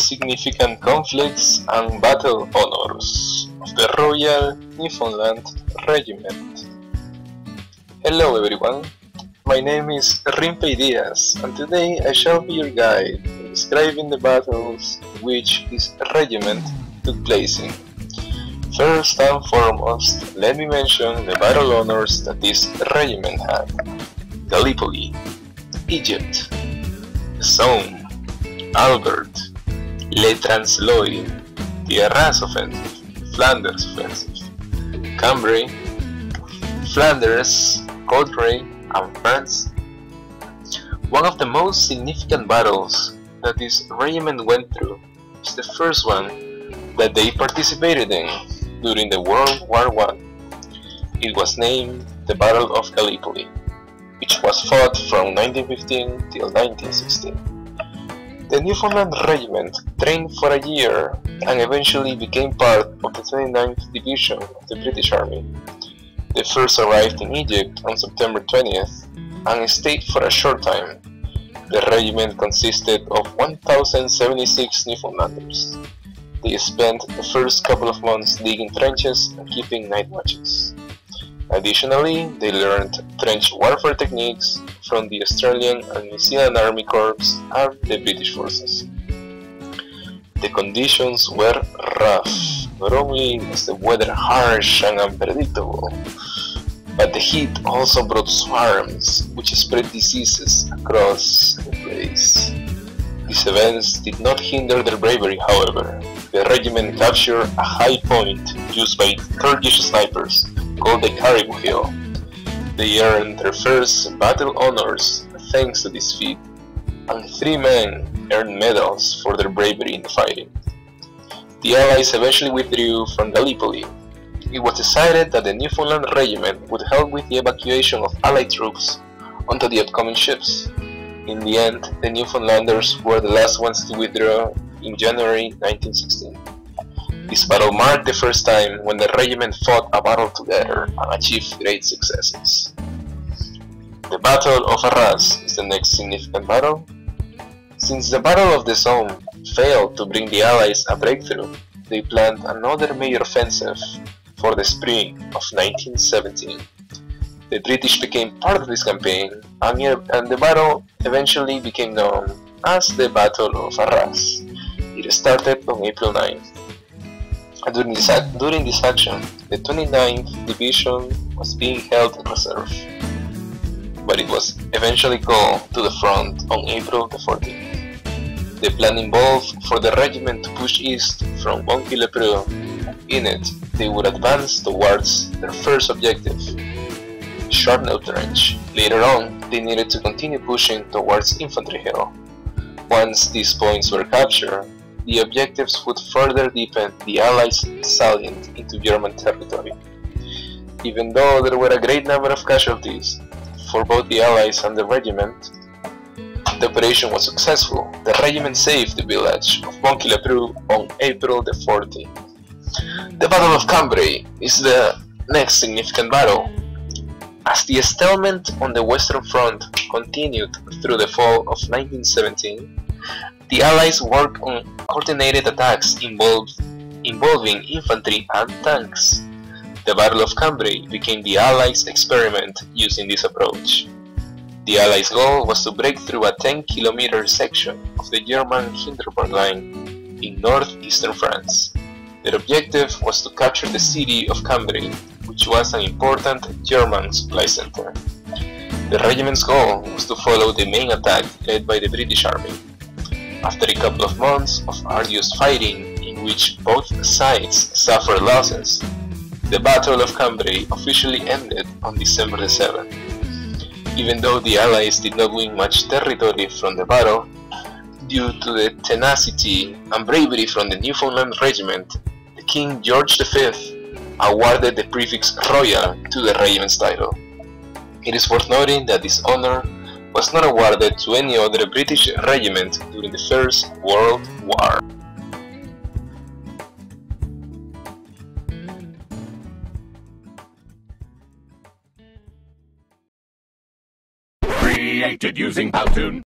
significant conflicts and battle honors of the Royal Newfoundland Regiment. Hello everyone, my name is Rimpey Diaz, and today I shall be your guide in describing the battles in which this regiment took place in. First and foremost, let me mention the battle honors that this regiment had. Gallipoli, Egypt, Somme, Albert, Le Transloy, the Arras Offensive, Flanders Offensive, Cambrai, Flanders, Courtrai, and France. One of the most significant battles that this regiment went through is the first one that they participated in during the World War I. It was named the Battle of Gallipoli, which was fought from 1915 till 1916. The Newfoundland Regiment trained for a year and eventually became part of the 29th Division of the British Army. They first arrived in Egypt on September 20th and stayed for a short time. The regiment consisted of 1,076 Newfoundlanders. They spent the first couple of months digging trenches and keeping night watches. Additionally, they learned trench warfare techniques from the Australian and New Zealand Army Corps and the British forces. The conditions were rough. Not only was the weather harsh and unpredictable, but the heat also brought swarms which spread diseases across the place. These events did not hinder their bravery, however. The regiment captured a high point used by Turkish snipers called the Caribou Hill. They earned their first battle honors thanks to this feat, and 3 men earned medals for their bravery in the fighting. The Allies eventually withdrew from Gallipoli. It was decided that the Newfoundland Regiment would help with the evacuation of Allied troops onto the upcoming ships. In the end, the Newfoundlanders were the last ones to withdraw in January 1916. This battle marked the first time when the regiment fought a battle together and achieved great successes. The Battle of Arras is the next significant battle. Since the Battle of the Somme failed to bring the Allies a breakthrough, they planned another major offensive for the spring of 1917. The British became part of this campaign, and the battle eventually became known as the Battle of Arras. It started on April 9th. During this action, the 29th Division was being held in reserve, but it was eventually called to the front on April the 14th. The plan involved for the regiment to push east from Bonquille-le-Preux. In it, they would advance towards their first objective, Charnel Trench. Later on, they needed to continue pushing towards Infantry Hill. Once these points were captured, the objectives would further deepen the Allies' salient into German territory. Even though there were a great number of casualties for both the Allies and the regiment, the operation was successful. The regiment saved the village of Bonquille-le-Preux on April the 14th. The Battle of Cambrai is the next significant battle. As the stalemate on the Western Front continued through the fall of 1917, the Allies worked on coordinated attacks involving infantry and tanks. The Battle of Cambrai became the Allies' experiment using this approach. The Allies' goal was to break through a 10-kilometer section of the German Hindenburg Line in northeastern France. Their objective was to capture the city of Cambrai, which was an important German supply center. The regiment's goal was to follow the main attack led by the British Army. After a couple of months of arduous fighting in which both sides suffered losses, the Battle of Cambrai officially ended on December the 7th. Even though the Allies did not win much territory from the battle, due to the tenacity and bravery from the Newfoundland Regiment, King George V awarded the prefix Royal to the regiment's title. It is worth noting that this honor was not awarded to any other British regiment during the First World War. Created using Powtoon.